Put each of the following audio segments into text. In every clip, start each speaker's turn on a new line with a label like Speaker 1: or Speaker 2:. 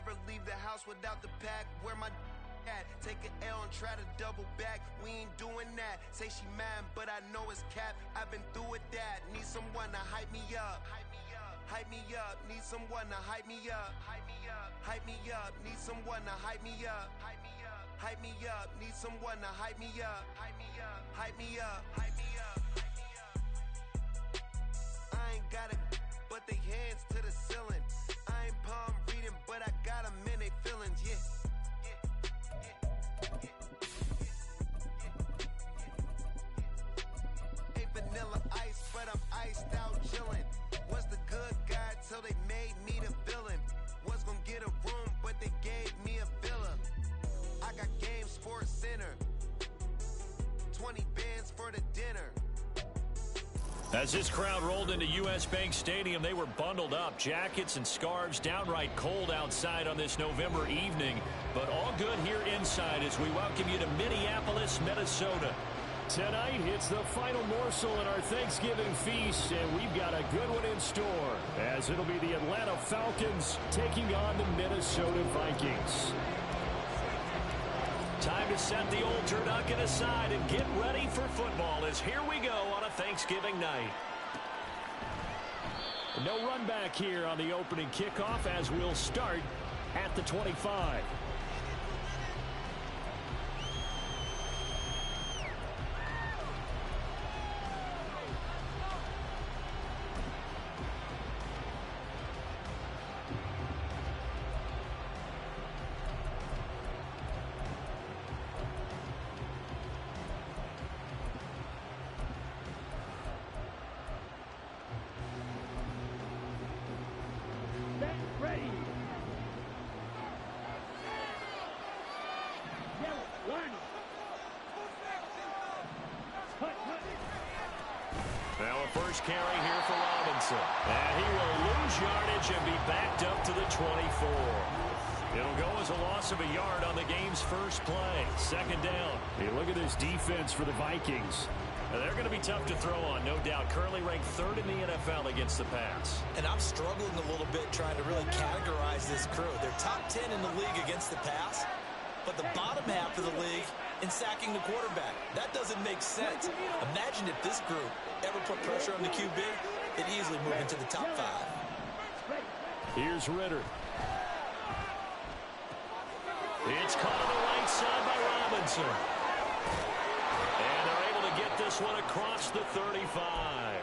Speaker 1: never leave the house without the pack. Where my at? Take an L and try to double back. We ain't doing that. Say she mad, but I know it's cap. I've been through with that. Need someone to hype me up. Hype me up. Need someone to hype me up. Hype me up. Need someone to hype me up. Hype me up. Need someone to hype me up. Hype me up. I ain't got it, but they hands to the ceiling. I ain't palm reading, but I got them in they feelings. Yeah. Vanilla ice, but I'm iced out chillin'. Was the good guy till they made me the villain. Was gonna get a room, but they gave me a villa. I got game Sports Center. 20 bands for the dinner.
Speaker 2: As this crowd rolled into U.S. Bank Stadium, they were bundled up, jackets and scarves, downright cold outside on this November evening. But all good here inside as we welcome you to Minneapolis, Minnesota.
Speaker 3: Tonight, it's the final morsel in our Thanksgiving feast, and we've got a good one in store, as it'll be the Atlanta Falcons taking on the Minnesota Vikings.
Speaker 2: Time to set the old turducken aside and get ready for football, as here we go on a Thanksgiving night.
Speaker 3: No run back here on the opening kickoff, as we'll start at the 25.
Speaker 2: Now a first carry here for Robinson. And he will lose yardage and be backed up to the 24. It'll go as a loss of a yard on the game's first play. Second down.
Speaker 3: Hey, look at this defense for the Vikings.
Speaker 2: They're going to be tough to throw on, no doubt. Currently ranked third in the NFL against the pass.
Speaker 4: And I'm struggling a little bit trying to really categorize this crew. They're top 10 in the league against the pass, but the bottom half of the league in sacking the quarterback. That doesn't make sense. Imagine if this group ever put pressure on the QB, they'd easily move into the top 5.
Speaker 3: Here's Ritter.
Speaker 2: It's caught on the right side by Robinson. And they're able to get this one across the 35.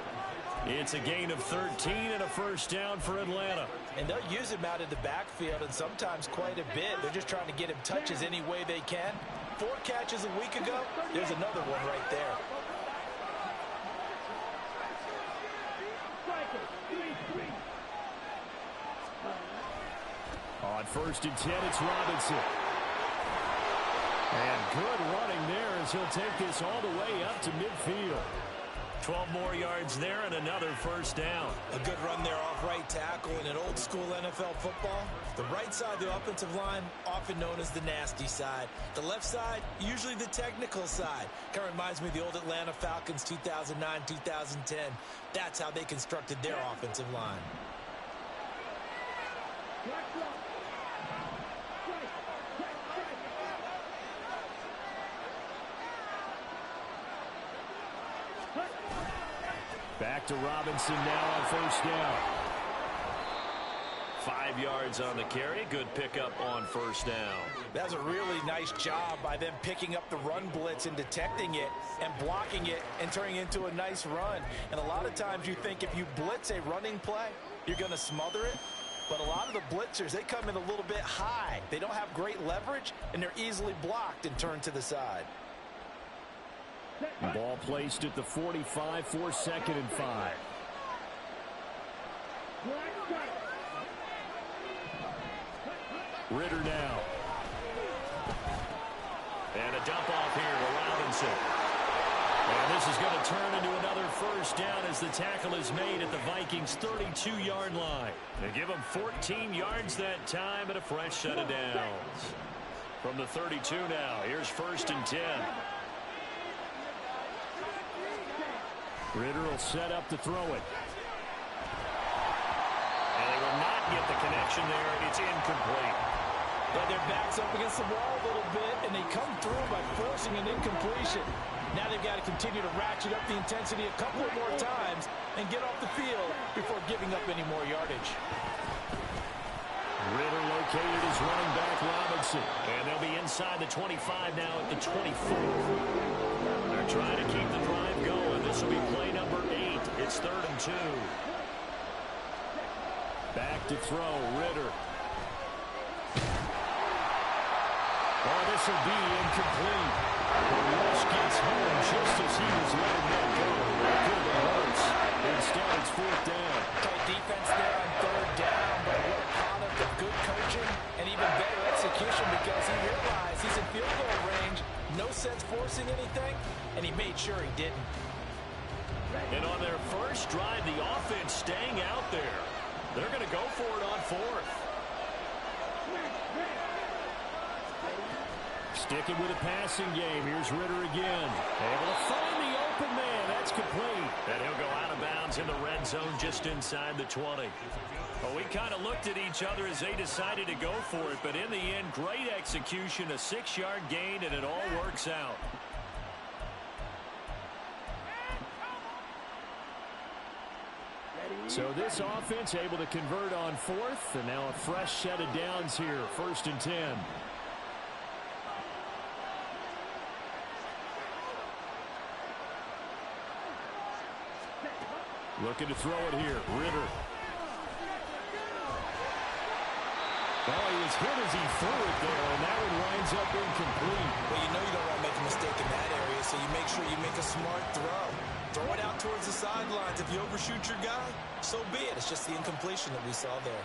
Speaker 2: It's a gain of 13 and a first down for Atlanta.
Speaker 4: And they'll use him out in the backfield, and sometimes quite a bit. They're just trying to get him touches any way they can. 4 catches a week ago, there's another one right there.
Speaker 3: On 1st and 10, it's Robinson. And good running there as he'll take this all the way up to midfield.
Speaker 2: 12 more yards there and another first down.
Speaker 4: A good run there off right tackle in an old-school NFL football. The right side of the offensive line, often known as the nasty side. The left side, usually the technical side. Kind of reminds me of the old Atlanta Falcons 2009-2010. That's how they constructed their offensive line.
Speaker 3: Back to Robinson now on first down.
Speaker 2: 5 yards on the carry. Good pickup on first down.
Speaker 4: That's a really nice job by them picking up the run blitz and detecting it and blocking it and turning it into a nice run. And a lot of times you think if you blitz a running play, you're going to smother it. But a lot of the blitzers, they come in a little bit high. They don't have great leverage, and they're easily blocked and turned to the side.
Speaker 3: Ball placed at the 45 for 2nd and 5. Ritter now.
Speaker 2: And a dump off here to Robinson. And this is going to turn into another first down as the tackle is made at the Vikings' 32-yard line. They give them 14 yards that time and a fresh set of downs. From the 32 now, here's 1st and 10.
Speaker 3: Ritter will set up to throw it.
Speaker 2: And they will not get the connection there. It's incomplete.
Speaker 4: But their back's up against the wall a little bit, and they come through by forcing an incompletion. Now they've got to continue to ratchet up the intensity a couple of more times and get off the field before giving up any more yardage.
Speaker 3: Ritter located as running back Robinson.
Speaker 2: And they'll be inside the 25 now at the 24. They're trying to keep the drive going. This will be play number 8. It's 3rd and 2.
Speaker 3: Back to throw, Ritter. Oh, this will be incomplete. The rush gets home just as he was letting that go. That could have hurts. Instead, it's 4th down.
Speaker 4: Tight defense there on 3rd down, but what a product of good coaching and even better execution because he realized he's in field goal range. No sense forcing anything, and he made sure he didn't.
Speaker 2: And on their first drive, the offense staying out there. They're going to go for it on 4th.
Speaker 3: Sticking with a passing game. Here's Ritter again. Able to find the open man. That's complete.
Speaker 2: And he'll go out of bounds in the red zone just inside the 20. Well, we kind of looked at each other as they decided to go for it. But in the end, great execution, a 6-yard gain, and it all works out.
Speaker 3: So this offense able to convert on 4th. And now a fresh set of downs here. 1st and 10. Looking to throw it here. Ritter. Oh, he was hit as he threw it there, and that one winds up incomplete.
Speaker 4: Well, you know you don't want to make a mistake in that area, so you make sure you make a smart throw. Throw it out towards the sidelines. If you overshoot your guy, so be it. It's just the incompletion that we saw there.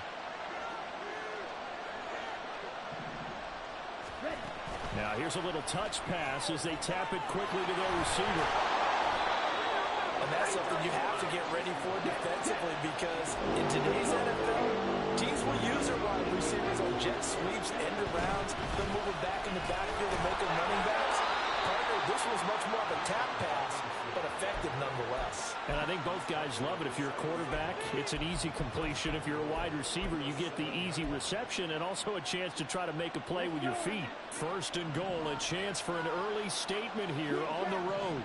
Speaker 3: Now here's a little touch pass as they tap it quickly to their receiver.
Speaker 4: And that's something you have to get ready for defensively because in today's NFL, teams will use their wide receivers on jet sweeps, end arounds. They'll move it back in the backfield and make them running backs. Partner, this was much more of a tap pass, but effective nonetheless.
Speaker 3: And I think both guys love it. If you're a quarterback, it's an easy completion. If you're a wide receiver, you get the easy reception and also a chance to try to make a play with your feet. 1st and goal, a chance for an early statement here on the road.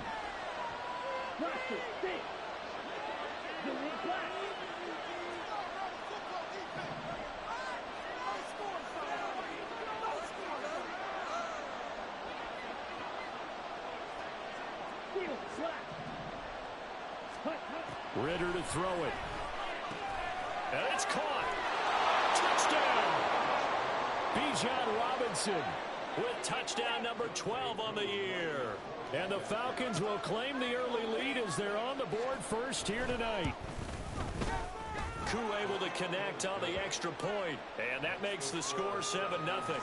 Speaker 3: Ritter to throw it.
Speaker 2: And it's caught. Touchdown.
Speaker 3: Bijan Robinson
Speaker 2: With touchdown number 12 on the year.
Speaker 3: And the Falcons will claim the early lead as they're on the board first here tonight.
Speaker 2: Koo able to connect on the extra point. And that makes the score 7-0.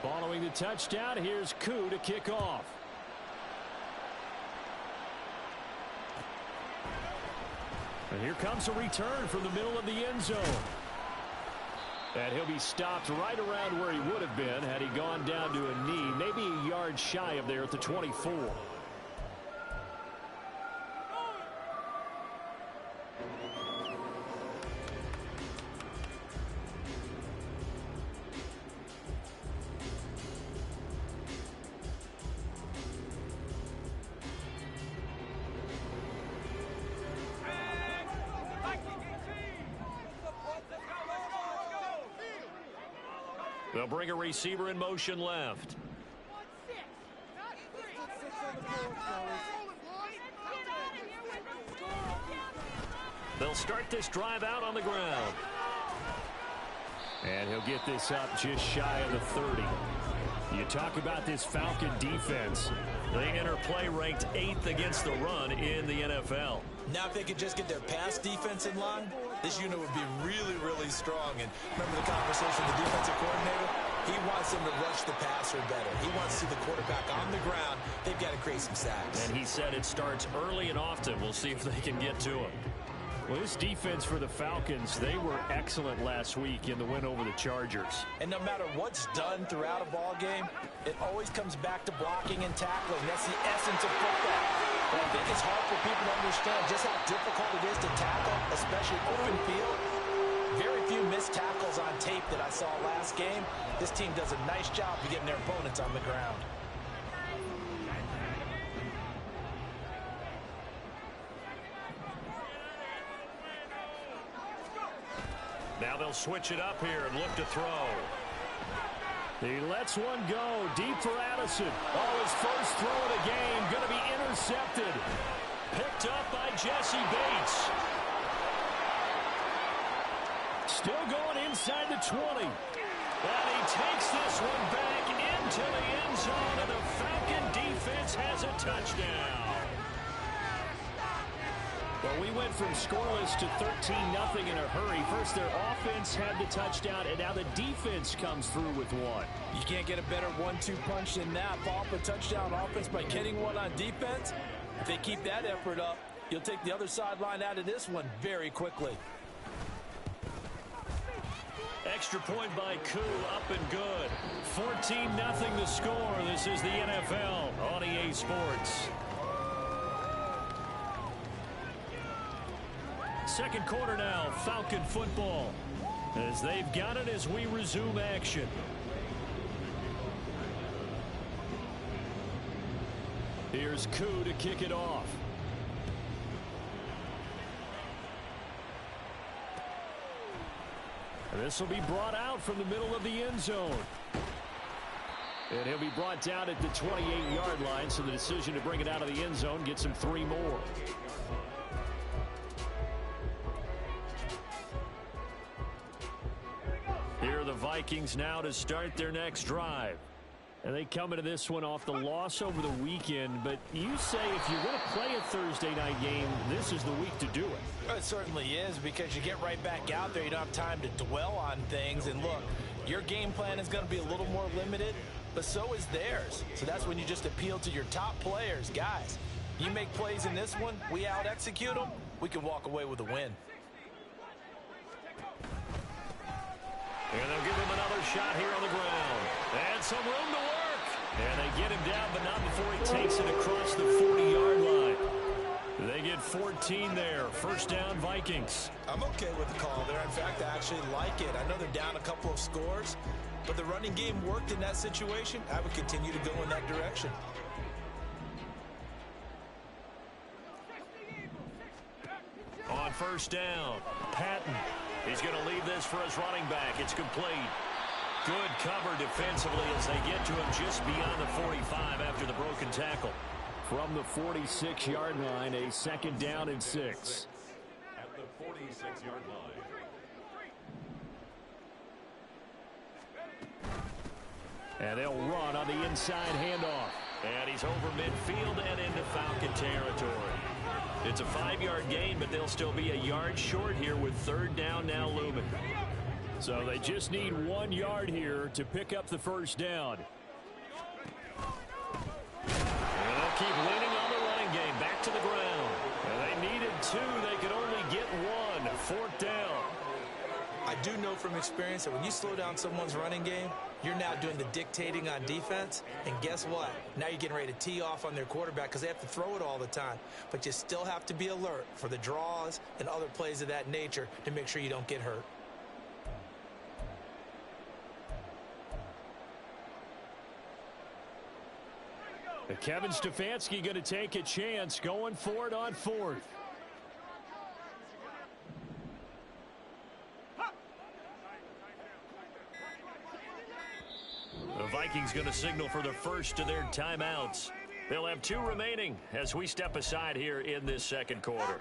Speaker 3: Following the touchdown, here's Koo to kick off. And here comes a return from the middle of the end zone. And he'll be stopped right around where he would have been had he gone down to a knee, maybe a yard shy of there at the 24.
Speaker 2: They'll bring a receiver in motion left. They'll start this drive out on the ground.
Speaker 3: And he'll get this up just shy of the 30. You talk about this Falcon defense.
Speaker 2: They enter play ranked 8th against the run in the NFL.
Speaker 4: Now if they could just get their pass defense in line, this unit would be really, really strong. And remember the conversation with the defensive coordinator? He wants them to rush the passer better. He wants to see the quarterback on the ground. They've got to create some sacks.
Speaker 2: And he said it starts early and often. We'll see if they can get to him.
Speaker 3: Well, this defense for the Falcons, they were excellent last week in the win over the Chargers.
Speaker 4: And no matter what's done throughout a ball game, it always comes back to blocking and tackling. That's the essence of football. But I think it's hard for people to understand just how difficult it is to tackle, especially open field. Very few missed tackles on tape that I saw last game. This team does a nice job of getting their opponents on the ground.
Speaker 2: Now they'll switch it up here and look to throw.
Speaker 3: He lets one go deep for Addison. Oh, his first throw of the game going to be intercepted.
Speaker 2: Picked up by Jesse Bates.
Speaker 3: Still going inside the 20.
Speaker 2: And he takes this one back into the end zone, and the Falcon defense has a touchdown.
Speaker 3: Well, we went from scoreless to 13-0 in a hurry. First, their offense had the touchdown, and now the defense comes through with one.
Speaker 4: You can't get a better 1-2 punch than that. Follow up a touchdown offense by getting one on defense. If they keep that effort up, you'll take the other sideline out of this one very quickly.
Speaker 2: Extra point by Koo, up and good. 14-0 the score. This is the NFL on EA Sports. Second quarter now, Falcon football, as they've got it as we resume action. Here's Koo to kick it off. This will be brought out from the middle of the end zone. And he'll be brought down at the 28-yard line, so the decision to bring it out of the end zone gets him 3 more. Here are the Vikings now to start their next drive. And they come into this one off the loss over the weekend. But you say if you're going to play a Thursday night game, this is the week to do it.
Speaker 4: It certainly is, because you get right back out there. You don't have time to dwell on things. And look, your game plan is going to be a little more limited, but so is theirs. So that's when you just appeal to your top players. Guys, you make plays in this one, we out-execute them, we can walk away with a win.
Speaker 2: And they'll give him another shot here on the ground. And some room to work. And they get him down, but not before he takes it across the 40-yard line. They get 14 there. First down, Vikings.
Speaker 4: I'm okay with the call there. In fact, I actually like it. I know they're down a couple of scores, but the running game worked in that situation. I would continue to go in that direction.
Speaker 2: On first down, Patton. He's going to leave this for his running back. It's complete. Good cover defensively as they get to him just beyond the 45 after the broken tackle.
Speaker 3: From the 46-yard line, a second down and 6.
Speaker 5: At the 46-yard line.
Speaker 3: And they'll run on the inside handoff.
Speaker 2: And he's over midfield and into Falcon territory. It's a 5-yard gain, but they'll still be a yard short here with third down now looming.
Speaker 3: So they just need 1 yard here to pick up the first down.
Speaker 2: And they'll keep leaning on the running game. Back to the ground. And they needed 2. They could only get 1. Fourth down.
Speaker 4: I do know from experience that when you slow down someone's running game, you're now doing the dictating on defense. And guess what? Now you're getting ready to tee off on their quarterback because they have to throw it all the time. But you still have to be alert for the draws and other plays of that nature to make sure you don't get hurt.
Speaker 3: Kevin Stefanski going to take a chance going for it on 4th.
Speaker 2: The Vikings going to signal for the first of their timeouts. They'll have 2 remaining as we step aside here in this second quarter.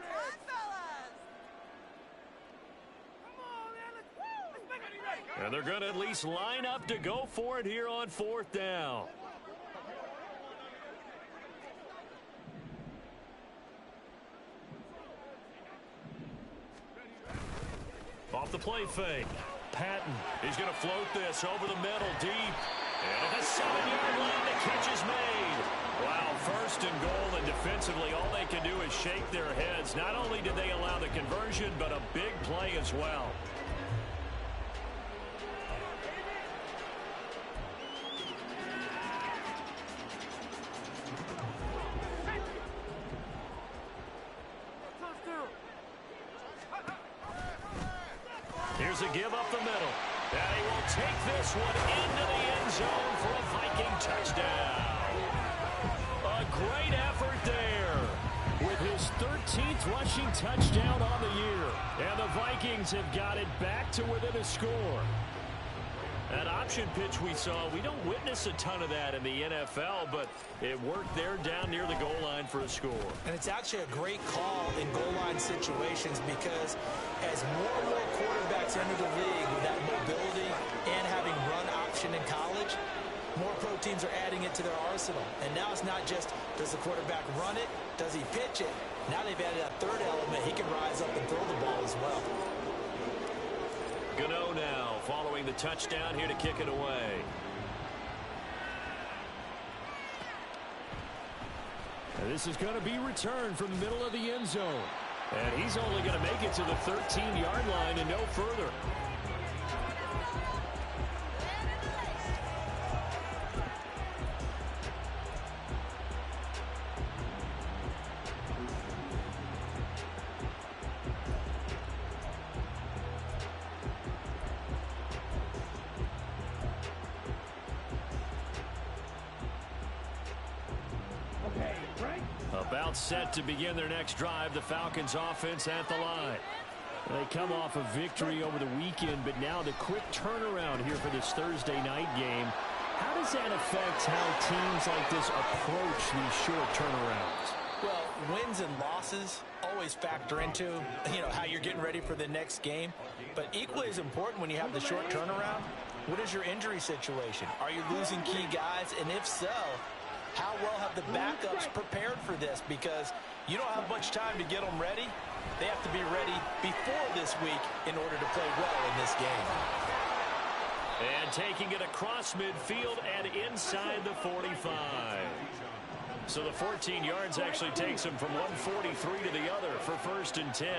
Speaker 2: And they're going to at least line up to go for it here on 4th down. Off the play fake. Patton. He's going to float this over the middle deep. And at the 7-yard line, the catch is made. Wow, first and goal, and defensively, all they can do is shake their heads. Not only did they allow the conversion, but a big play as well. throws a give up the middle. And he will take this one into the end zone for a Viking touchdown. A great effort there with his 13th rushing touchdown on the year. And the Vikings have got it back to within a score. That option pitch we saw, we don't witness a ton of that in the NFL, but it worked there down near the goal line for a score.
Speaker 4: And it's actually a great call in goal line situations because as more and more quarterbacks enter the league with that mobility and having run option in college, more pro teams are adding it to their arsenal. And now it's not just, does the quarterback run it? Does he pitch it? Now they've added that third element. He can rise up and throw the ball as well.
Speaker 2: Gano now following the touchdown here to kick it away.
Speaker 3: And this is going to be returned from the middle of the end zone. And he's only going to make it to the 13-yard line and no further. About set to begin their next drive, the Falcons offense at the line. They come off a victory over the weekend, but now the quick turnaround here for this Thursday night game. How does that affect how teams like this approach these short turnarounds?
Speaker 4: Well, wins and losses always factor into, how you're getting ready for the next game. But equally as important when you have the short turnaround, what is your injury situation? Are you losing key guys? And if so, how well have the backups prepared for this? Because you don't have much time to get them ready. They have to be ready before this week in order to play well in this game.
Speaker 2: And taking it across midfield and inside the 45. So the 14 yards actually takes him from 143 to the other for 1st and 10.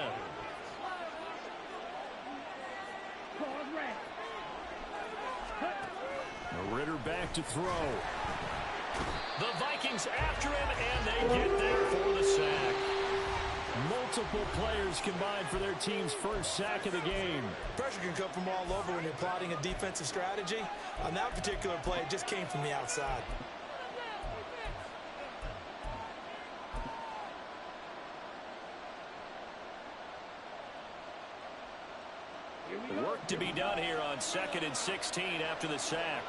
Speaker 3: Ritter back to throw.
Speaker 2: The Vikings after him, and they get there for the sack.
Speaker 3: Multiple players combined for their team's first sack of the game.
Speaker 4: Pressure can come from all over when you're plotting a defensive strategy. On that particular play, it just came from the outside.
Speaker 2: Work to be done here on 2nd and 16 after the sack.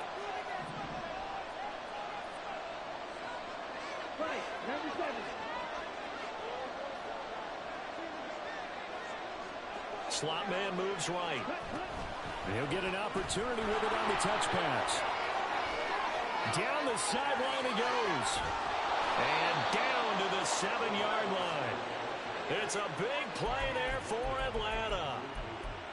Speaker 2: Slot man moves right.
Speaker 3: He'll get an opportunity with it on the touch pass. Down the sideline he goes.
Speaker 2: And down to the 7-yard line. It's a big play there for Atlanta.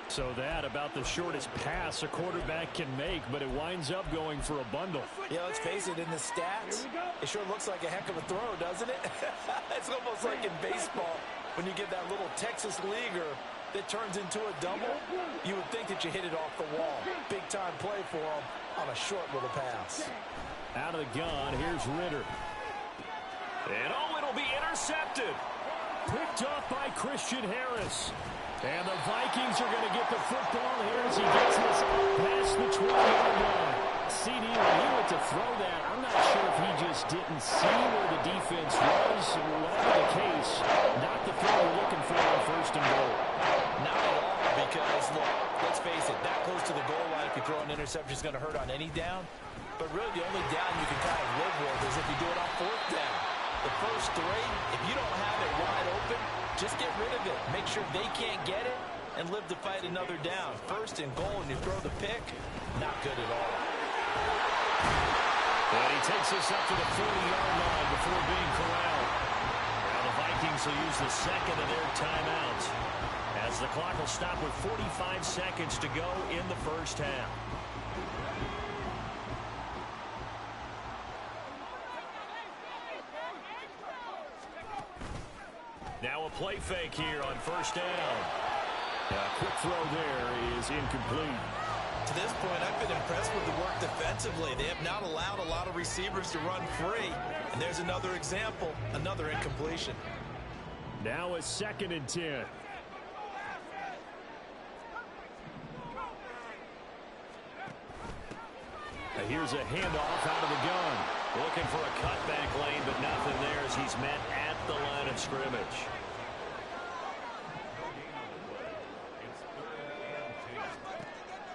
Speaker 3: So that about the shortest pass a quarterback can make, but it winds up going for a bundle.
Speaker 4: Yeah, let's face it, in the stats, it sure looks like a heck of a throw, doesn't it? It's almost like in baseball when you get that little Texas leaguer that turns into a double. You would think that you hit it off the wall. Big time play for him on a short little pass.
Speaker 3: Out of the gun, here's Ritter.
Speaker 2: And it'll be intercepted.
Speaker 3: Picked off by Christian Harris. And the Vikings are going to get the football here as he gets this past the 20-yard line. CD, when he went to throw that, I'm not sure if he just didn't see where the defense was. Whatever the case, not the throw we're looking for on 1st and goal.
Speaker 4: Not at all, because, look, let's face it, that close to the goal line, if you throw an interception, is going to hurt on any down. But really, the only down you can kind of live with is if you do it on 4th down. The first 3, if you don't have it wide open, just get rid of it. Make sure they can't get it and live to fight another down. 1st and goal, and you throw the pick, not good at all.
Speaker 2: And he takes us up to the 40-yard line before being corralled. Now the Vikings will use the 2nd of their timeouts as the clock will stop with 45 seconds to go in the first half. Now a play fake here on 1st down.
Speaker 3: A quick throw there is incomplete.
Speaker 4: To this point, I've been impressed with the work defensively. They have not allowed a lot of receivers to run free. And there's another example, another incompletion.
Speaker 3: Now a 2nd and 10. here's a handoff out of the gun.
Speaker 2: Looking for a cutback lane, but nothing there as he's met at the line of scrimmage.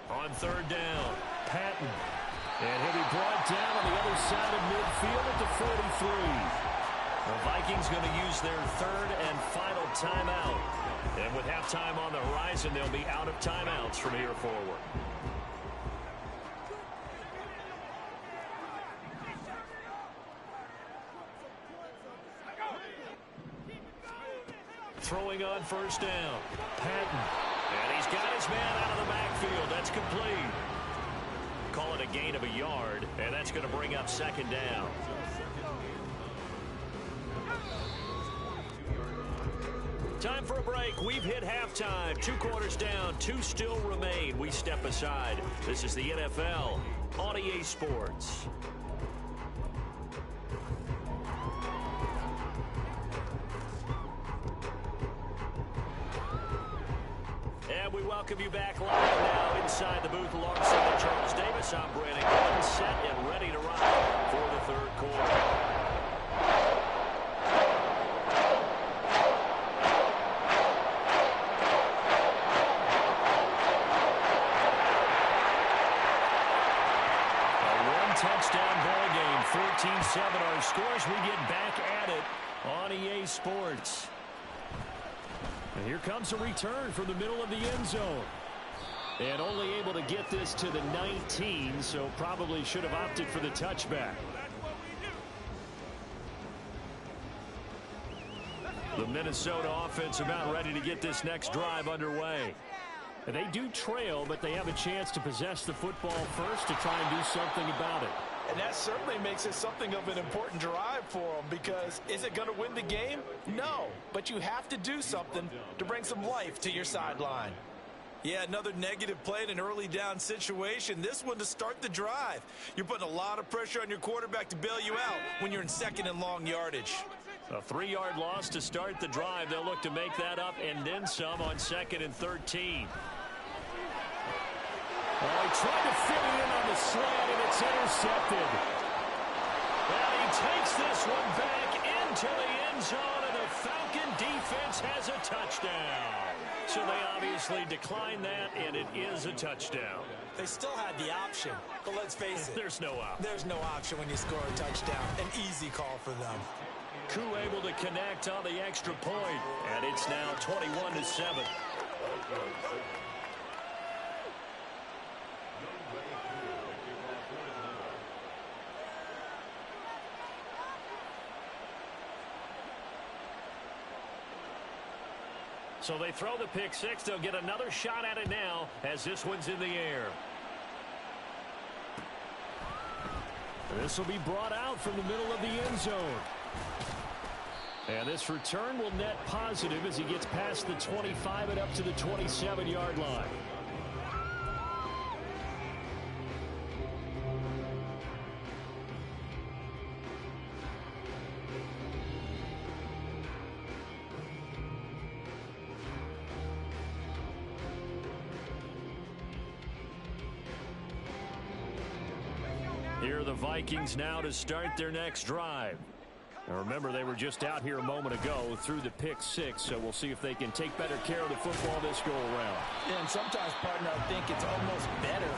Speaker 2: On third down,
Speaker 3: Patton. And he'll be brought down on the other side of midfield at the 43.
Speaker 2: The Vikings going to use their third and final timeout. And with halftime on the horizon, they'll be out of timeouts from here forward. Throwing on first down,
Speaker 3: Patton.
Speaker 2: And he's got his man out of the backfield. That's complete. Call it a gain of a yard, and that's going to bring up second down. Time for a break. We've hit halftime. 2 quarters down, 2 still remain. We step aside. This is the NFL on EA Sports. And we welcome you back live now inside the booth alongside Charles Davis. I'm Brandon Gordon, set and ready to ride for the third quarter. Touchdown ball game, 14-7 our scores. We get back at it on EA Sports.
Speaker 3: And here comes a return from the middle of the end zone. And only able to get this to the 19, so probably should have opted for the touchback.
Speaker 2: The Minnesota offense about ready to get this next drive underway.
Speaker 3: And they do trail, but they have a chance to possess the football first to try and do something about it.
Speaker 4: And that certainly makes it something of an important drive for them, because is it going to win the game? No, but you have to do something to bring some life to your sideline. Yeah, another negative play in an early down situation. This one to start the drive. You're putting a lot of pressure on your quarterback to bail you out when you're in second and long yardage.
Speaker 2: A 3-yard loss to start the drive. They'll look to make that up and then some on 2nd and 13.
Speaker 3: Oh, he tried to fit it in on the slant, and it's intercepted.
Speaker 2: And he takes this one back into the end zone, and the Falcon defense has a touchdown. So they obviously declined that, and it is a touchdown.
Speaker 4: They still had the option, but let's face it.
Speaker 2: There's no option.
Speaker 4: There's no option when you score a touchdown. An easy call for them.
Speaker 2: Koo able to connect on the extra point, and it's now 21-7. So they throw the pick six. They'll get another shot at it now as this one's in the air.
Speaker 3: This will be brought out from the middle of the end zone. And this return will net positive as he gets past the 25 and up to the 27-yard line.
Speaker 2: Here are the Vikings now to start their next drive. Now remember, they were just out here a moment ago through the pick six, so we'll see if they can take better care of the football this go-around.
Speaker 4: Yeah, and sometimes, partner, I think it's almost better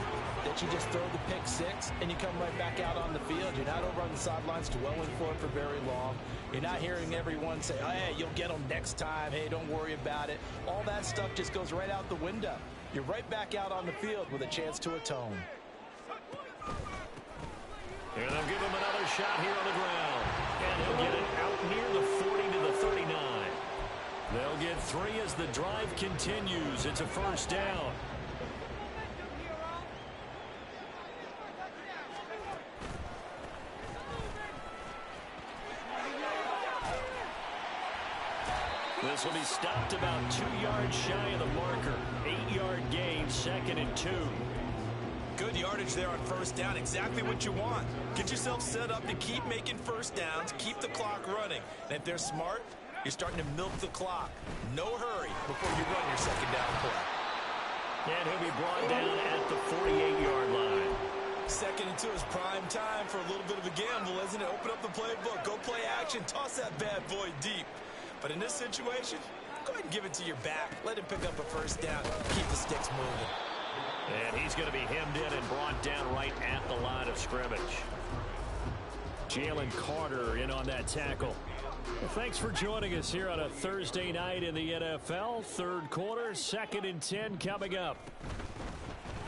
Speaker 4: that you just throw the pick six and you come right back out on the field. You're not over on the sidelines dwelling for it for very long. You're not hearing everyone say, oh, hey, you'll get them next time. Hey, don't worry about it. All that stuff just goes right out the window. You're right back out on the field with a chance to atone.
Speaker 2: And they'll give him another shot here on the ground. And he'll get it out near the 40 to the 39. They'll get 3 as the drive continues. It's a first down. This will be stopped about 2 yards shy of the marker. 8-yard gain, 2nd and 2.
Speaker 4: Good yardage there on first down. Exactly what you want. Get yourself set up to keep making first downs, keep the clock running. And if they're smart, you're starting to milk the clock. No hurry before you run your second down play.
Speaker 2: And he'll be brought down at the 48-yard line.
Speaker 4: Second and 2 is prime time for a little bit of a gamble, isn't it? Open up the playbook. Go play action. Toss that bad boy deep. But in this situation, go ahead and give it to your back. Let him pick up a first down. Keep the sticks moving.
Speaker 2: And he's going to be hemmed in and brought down right at the line of scrimmage.
Speaker 3: Jalen Carter in on that tackle. Well, thanks for joining us here on a Thursday night in the NFL. Third quarter, 2nd and 10 coming up.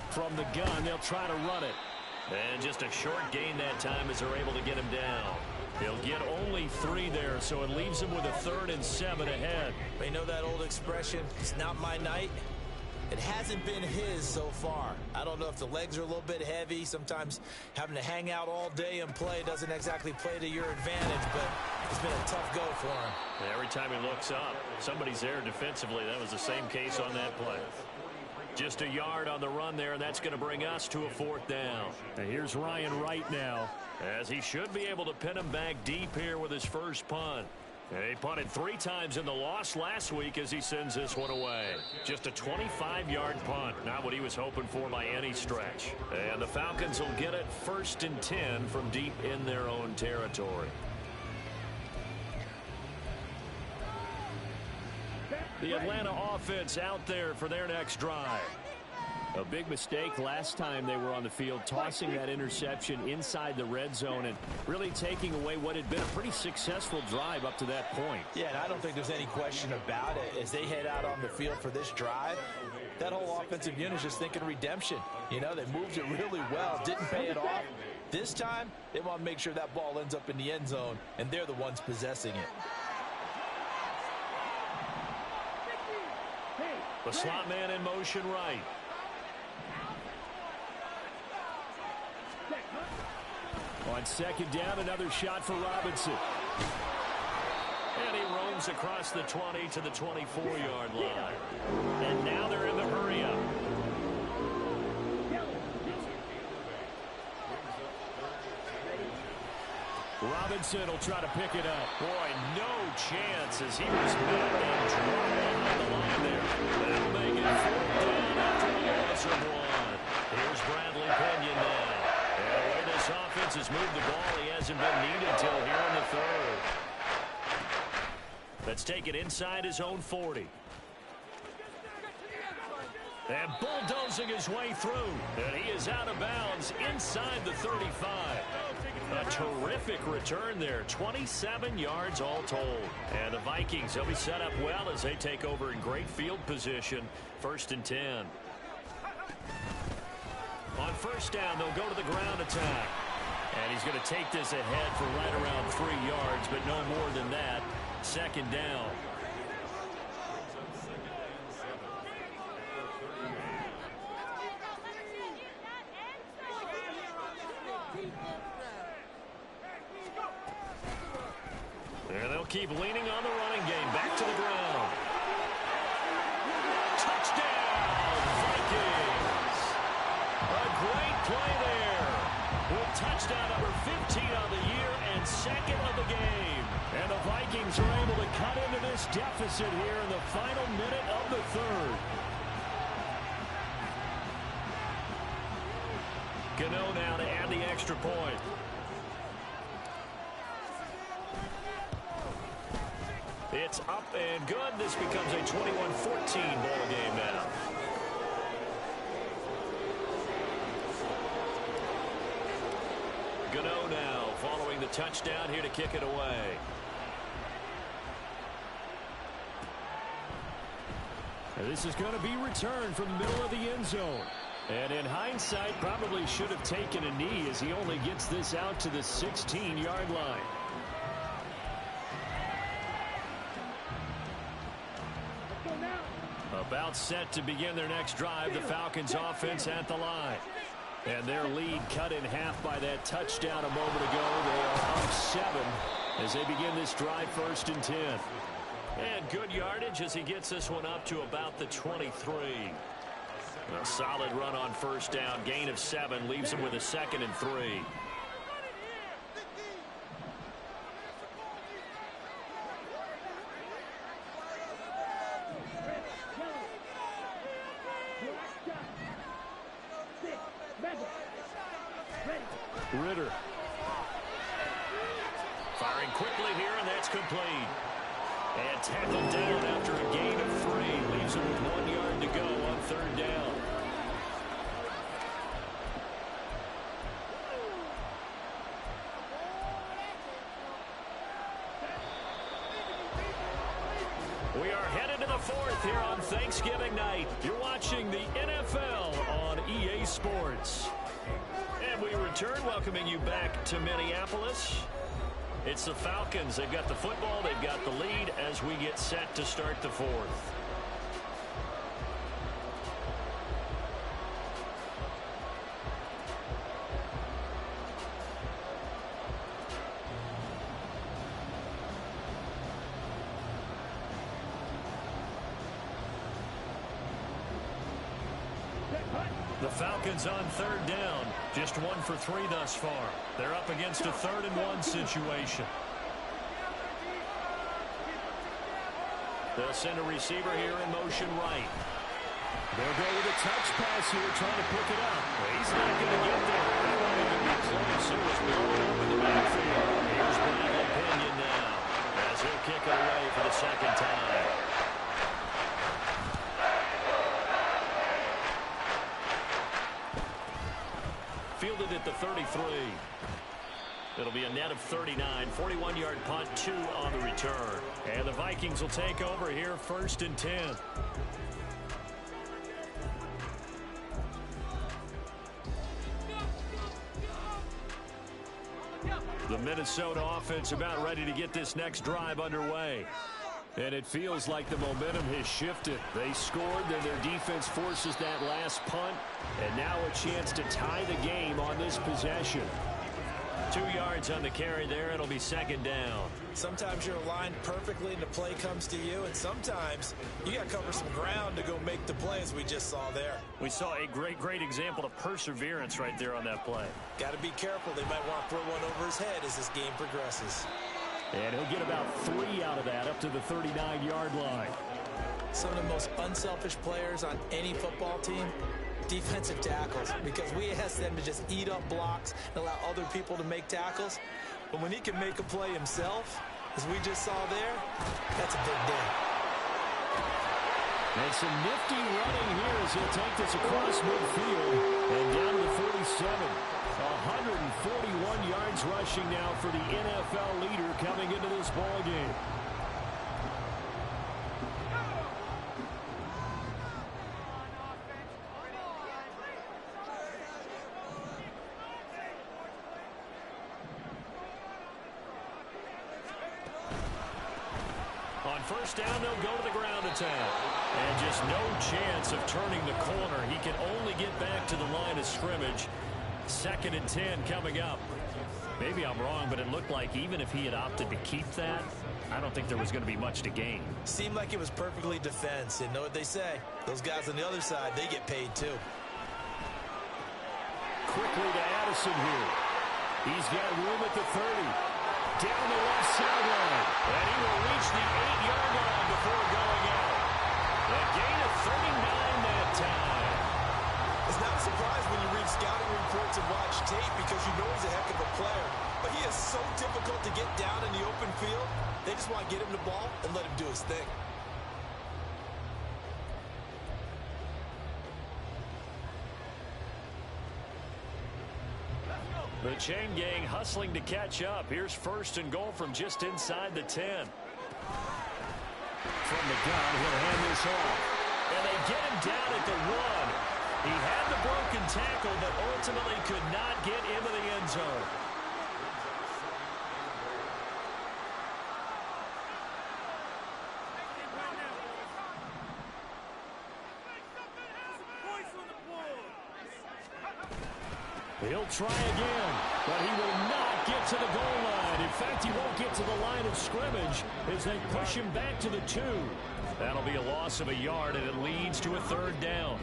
Speaker 3: From the gun, they'll try to run it.
Speaker 2: And just a short gain that time as they're able to get him down. He'll get only 3 there, so it leaves him with a 3rd and 7 ahead.
Speaker 4: You know that old expression, it's not my night? It hasn't been his so far. I don't know if the legs are a little bit heavy. Sometimes having to hang out all day and play doesn't exactly play to your advantage, but it's been a tough go for him.
Speaker 2: Every time he looks up, somebody's there defensively. That was the same case on that play. Just a yard on the run there, and that's going to bring us to a 4th down.
Speaker 3: And here's Ryan Wright now,
Speaker 2: as he should be able to pin him back deep here with his first punt. And he punted 3 times in the loss last week as he sends this one away. Just a 25-yard punt, not what he was hoping for by any stretch. And the Falcons will get it 1st and 10 from deep in their own territory.
Speaker 3: the Atlanta offense out there for their next drive. A big mistake last time they were on the field, tossing that interception inside the red zone and really taking away what had been a pretty successful drive up to that point.
Speaker 4: Yeah, and I don't think there's any question about it. As they head out on the field for this drive, that whole offensive unit is just thinking redemption. You know, they moved it really well, didn't pay it off. This time, they want to make sure that ball ends up in the end zone, and they're the ones possessing it.
Speaker 2: The slot man in motion right.
Speaker 3: On second down, another shot for Robinson.
Speaker 2: And he roams across the 20 to the 24-yard line. And now they're in the hurry-up.
Speaker 3: Robinson will try to pick it up.
Speaker 2: Boy, no chance as he was met and dropped behind the line there. That'll make it 4th down after the loss of 1. Here's Bradley Pinion now. And the way this offense has moved the ball, he hasn't been needed till here in the 3rd. Let's take it inside his own 40. And bulldozing his way through. And he is out of bounds inside the 35. A terrific return there. 27 yards all told. And the Vikings, they'll be set up well as they take over in great field position. 1st and 10. On 1st down, they'll go to the ground attack. And he's going to take this ahead for right around 3 yards, but no more than that. 2nd down. And they'll keep leaning on the running game. Back to the ground. Touchdown, Vikings. A great play there. With touchdown number 15 on the year and 2nd of the game. And the Vikings are able to cut into this deficit here in the final minute of the 3rd. Gano now to add the extra point. It's up and good. This becomes a 21-14 ball game now. Gano now following the touchdown here to kick it away.
Speaker 3: And this is going to be returned from the middle of the end zone. And in hindsight, probably should have taken a knee as he only gets this out to the 16-yard line.
Speaker 2: About set to begin their next drive, the Falcons offense at the line.
Speaker 3: And their lead cut in half by that touchdown a moment ago. They are up 7 as they begin this drive 1st and 10.
Speaker 2: And good yardage as he gets this one up to about the 23. A solid run on 1st down. Gain of 7 leaves him with a 2nd and 3.
Speaker 3: Ritter.
Speaker 2: Firing quickly here, and that's complete. And tackled down after a gain of 3. Leaves him with 1 yard to go on 3rd down. We are headed to the 4th here on Thanksgiving night. You're watching the NFL on EA Sports. And we return, welcoming you back to Minneapolis. It's the Falcons. They've got the football. They've got the lead as we get set to start the 4th. The Falcons on 3rd down. Just 1 for 3 thus far. They're up against a 3rd and 1 situation. They'll send a receiver here in motion right.
Speaker 3: They'll go with a touch pass here, trying to pick it up.
Speaker 2: He's not going to get there. That won't even be close. It was blown up in the backfield. Here's Bradley Pinion now as he'll kick it away for the 2nd time. Fielded at the 33. It'll be a net of 39. 41-yard punt, 2 on the return. And the Vikings will take over here, 1st and 10. The Minnesota offense about ready to get this next drive underway.
Speaker 3: And it feels like the momentum has shifted. They scored, then their defense forces that last punt. And now a chance to tie the game on this possession.
Speaker 2: 2 yards on the carry there. It'll be 2nd down.
Speaker 4: Sometimes you're aligned perfectly and the play comes to you, and sometimes you got to cover some ground to go make the play, as we just saw there.
Speaker 2: We saw a great example of perseverance right there on that play.
Speaker 4: Got to be careful. They might want to throw one over his head as this game progresses.
Speaker 3: And he'll get about 3 out of that up to the 39-yard line.
Speaker 4: Some of the most unselfish players on any football team, defensive tackles, because we ask them to just eat up blocks and allow other people to make tackles. But when he can make a play himself, as we just saw there, that's a big day.
Speaker 3: And some nifty running here as he'll take this across midfield and down to the 47. 141 yards rushing now for the NFL leader coming into this ball game.
Speaker 2: On 1st down, they'll go to the ground attack. And just no chance of turning the corner. He can only get back to the line of scrimmage. 2nd and 10 coming up. Maybe I'm wrong, but it looked like even if he had opted to keep that, I don't think there was going to be much to gain.
Speaker 4: Seemed like it was perfectly defense. And know what they say? Those guys on the other side, they get paid too.
Speaker 3: Quickly to Addison here. He's got room at the 30. Down the left sideline.
Speaker 2: And he will reach the 8-yard line before going out. A gain of 39 that time.
Speaker 4: It's not a surprise when you read scouting reports and watch tape, because you know he's a heck of a player. But he is so difficult to get down in the open field. They just want to get him the ball and let him do his thing.
Speaker 2: The chain gang hustling to catch up. Here's 1st and goal from just inside the 10.
Speaker 3: From the gun, he'll hand this off.
Speaker 2: And they get him down at the 1. He had the broken tackle, but ultimately could not get into the end zone.
Speaker 3: He'll try again, but he will not get to the goal line. In fact, he won't get to the line of scrimmage as they push him back to the 2.
Speaker 2: That'll be a loss of a yard, and it leads to a 3rd down.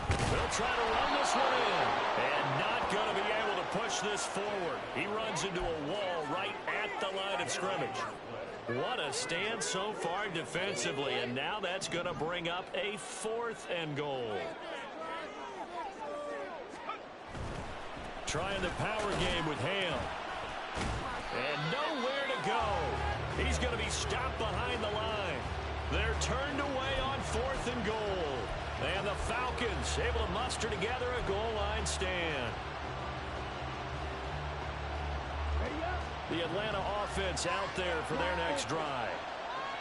Speaker 2: They'll try to run this one in, and not going to be able to push this forward. He runs into a wall right at the line of scrimmage. What a stand so far defensively, and now that's going to bring up a 4th and goal. Trying the power game with Hale. And nowhere to go. He's going to be stopped behind the line. They're turned away on 4th and goal. And the Falcons able to muster together a goal line stand. The Atlanta offense out there for their next drive.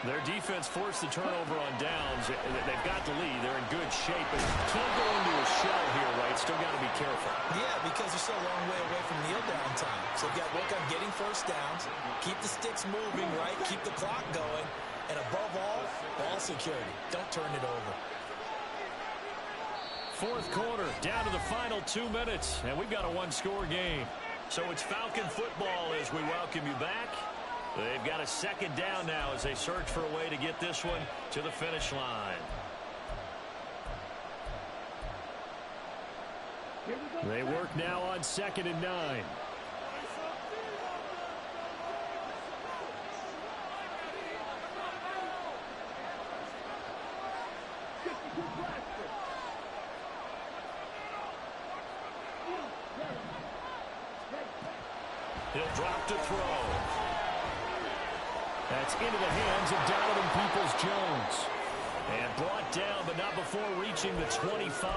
Speaker 2: Their defense forced the turnover on downs. They've got the lead. They're in good shape, but can't go into a shell here, right? Still got to be careful.
Speaker 4: Yeah, because they're so a long way away from kneel down time. So they've got to work on getting first downs, keep the sticks moving, right? Keep the clock going. And above all, ball security. Don't turn it over.
Speaker 2: 4th quarter, down to the final 2 minutes, and we've got a 1-score game. So it's Falcon football as we welcome you back. They've got a 2nd down now as they search for a way to get this one to the finish line.
Speaker 3: They work now on 2nd and 9.
Speaker 2: He'll drop to throw.
Speaker 3: That's into the hands of Donovan Peoples-Jones.
Speaker 2: And brought down, but not before reaching the 25.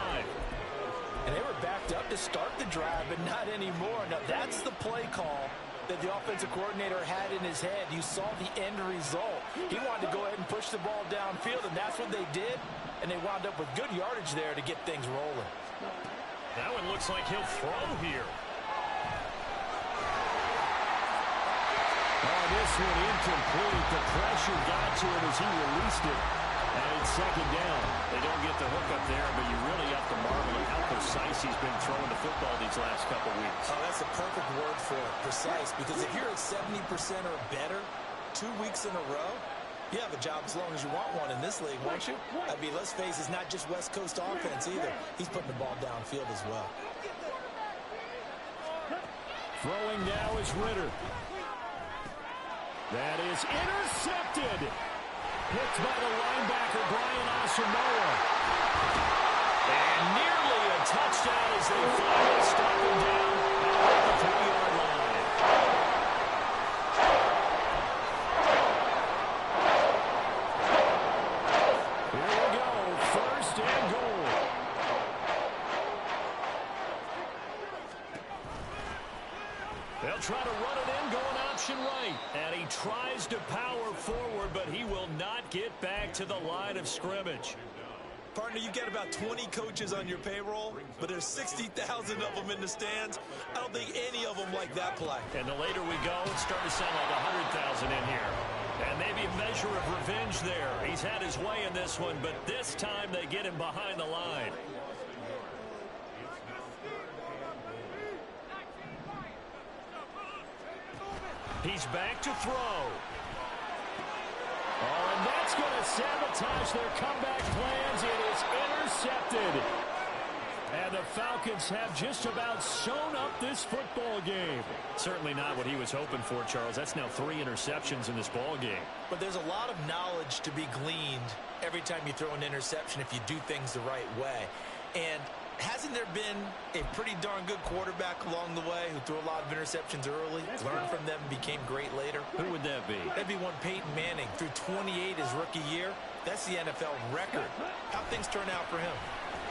Speaker 4: And they were backed up to start the drive, but not anymore. Now, that's the play call that the offensive coordinator had in his head. You saw the end result. He wanted to go ahead and push the ball downfield, and that's what they did. And they wound up with good yardage there to get things rolling.
Speaker 2: That one looks like he'll throw here.
Speaker 3: Oh, this one incomplete. The pressure got to him as he released it. And it's 2nd down.
Speaker 2: They don't get the hook up there, but you really have to marvel at how precise he's been throwing the football these last couple weeks.
Speaker 4: Oh, that's a perfect word for it, precise. Because if you're at 70% or better 2 weeks in a row, you have a job as long as you want one in this league, won't you? I mean, let's face it, it's not just West Coast offense either. He's putting the ball downfield as well.
Speaker 3: Throwing now is Ritter. That is intercepted. Picked by the linebacker, Brian Asamoah.
Speaker 2: And nearly a touchdown as they finally stop him down at the 3-yard line.
Speaker 3: Here we go, 1st and goal.
Speaker 2: They'll try to run it in, going option right. And he tries to power forward, but he will not get back to the line of scrimmage.
Speaker 6: Partner, you get about 20 coaches on your payroll, but there's 60,000 of them in the stands. I don't think any of them like that play.
Speaker 2: And the later we go, it's starting to sound like 100,000 in here. And maybe a measure of revenge there. He's had his way in this one, but this time they get him behind the line. He's back to throw.
Speaker 3: Oh, and that's going to sabotage their comeback plans. It is intercepted. And the Falcons have just about sewn up this football game.
Speaker 2: Certainly not what he was hoping for, Charles. That's now 3 interceptions in this ball game.
Speaker 4: But there's a lot of knowledge to be gleaned every time you throw an interception if you do things the right way. And hasn't there been a pretty darn good quarterback along the way who threw a lot of interceptions early, learned from them, and became great later?
Speaker 2: Who would that be?
Speaker 4: That'd be one Peyton Manning. Threw 28 his rookie year. That's the NFL record. How'd things turn out for him?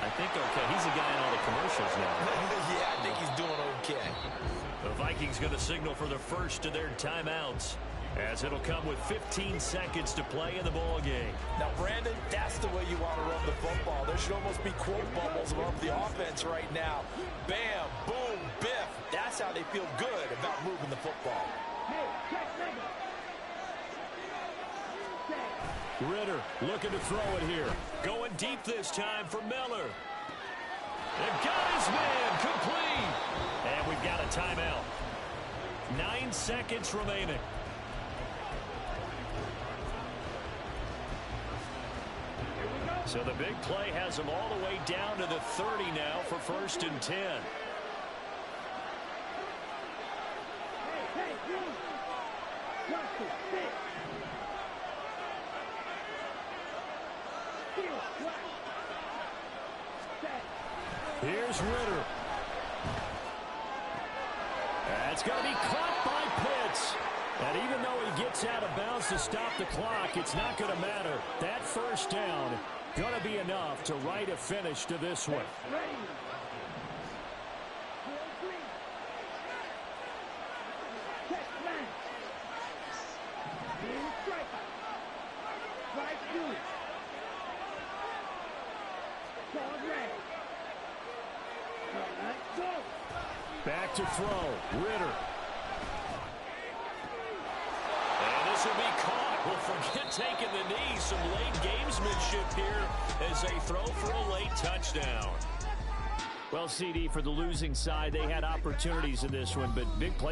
Speaker 2: I think okay. He's a guy in all the commercials now.
Speaker 4: Yeah, I think he's doing okay.
Speaker 2: The Vikings going to signal for the first of their timeouts, as it'll come with 15 seconds to play in the ball game.
Speaker 4: Now, Brandon, that's the way you want to run the football. There should almost be quote bubbles above the offense right now. Bam, boom, biff. That's how they feel good about moving the football.
Speaker 3: Ritter looking to throw it here.
Speaker 2: Going deep this time for Miller. They've got his man complete. And we've got a timeout. 9 seconds remaining. So the big play has them all the way down to the 30 now for 1st and 10.
Speaker 3: Here's Ritter. That's going to be caught by Pitts. And even though he gets out of bounds to stop the clock, it's not going to matter. That first down going to be enough to write a finish to this one. Back to throw. Ritter.
Speaker 2: And this will be caught. Well, forget taking the knee. Some late gamesmanship here as they throw for a late touchdown.
Speaker 3: Well, CD, for the losing side, they had opportunities in this one, but big play.